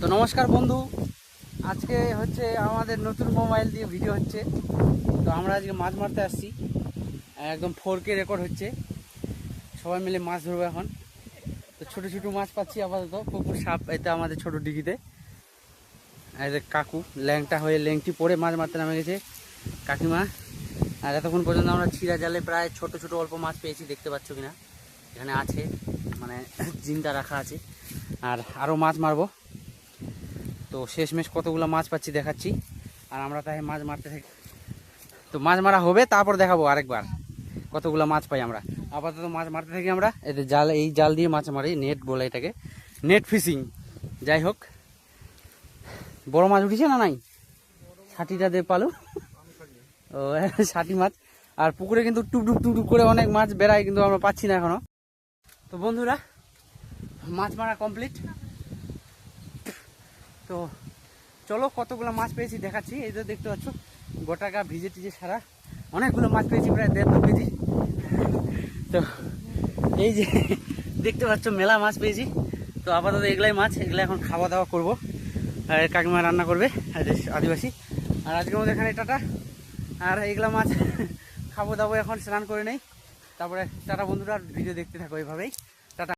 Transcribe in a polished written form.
তো নমস্কার বন্ধু, আজকে হচ্ছে আমাদের নতুন মোবাইল দিয়ে ভিডিও হচ্ছে। তো আমরা আজকে মাছ মারতে আসছি, একদম 4K রেকর্ড হচ্ছে। সবাই মিলে মাছ ধরবো এখন। তো ছোটো ছোটো মাছ পাচ্ছি আপাতত, পুকুর সাপ এতে আমাদের ছোটো ডিগিতে। এদের কাকু ল্যাংটা হয়ে ল্যাংটি পরে মাছ মারতে নামে গেছে কাকিমা। আর এতক্ষণ পর্যন্ত আমরা ছিঁড়া জালে প্রায় ছোট ছোট অল্প মাছ পেয়েছি, দেখতে পাচ্ছ কিনা এখানে আছে, মানে জিন্দা রাখা আছে। আর আরও মাছ মারবো। তো শেষমেশ কতগুলো মাছ পাচ্ছি দেখাচ্ছি। আর আমরা তাই মাছ মারতে থাকি। তো মাছ মারা হবে, তারপর দেখাবো আরেকবার কতগুলো মাছ পাই আমরা। আপাতত মাছ মারতে থাকি আমরা। এদের জাল, এই জাল দিয়ে মাছ মারি, নেট বলে এটাকে, নেট ফিশিং। যাই হোক, বড় মাছ উঠেছে না নাই? ষাটিটা দে পালু। ও ষাটি মাছ। আর পুকুরে কিন্তু টুকটুক টুকটুক করে অনেক মাছ বেড়ায়, কিন্তু আমরা পাচ্ছি না এখনো। তো বন্ধুরা, মাছ মারা কমপ্লিট। তো চলো কতগুলো মাছ পেয়েছি দেখাচ্ছি। এই যে দেখতে পাচ্ছ গোটা গা ভিজে টিজে সারা, অনেকগুলো মাছ পেয়েছি, প্রায় 1.5-2 কেজি। তো এই যে দেখতে পাচ্ছ মেলা মাছ পেয়েছি। তো আপাতত এগুলাই মাছ, এগুলো এখন খাওয়া দাওয়া করবো। আর কাকিমা রান্না করবে, আদিবাসী। আর আজকের মধ্যে এখানে টাটা। আর এইগুলা মাছ খাবো দাবো, এখন স্নান করে নেই, তারপরে টাটা বন্ধুরা। ভিডিও দেখতে থাকো এইভাবেই।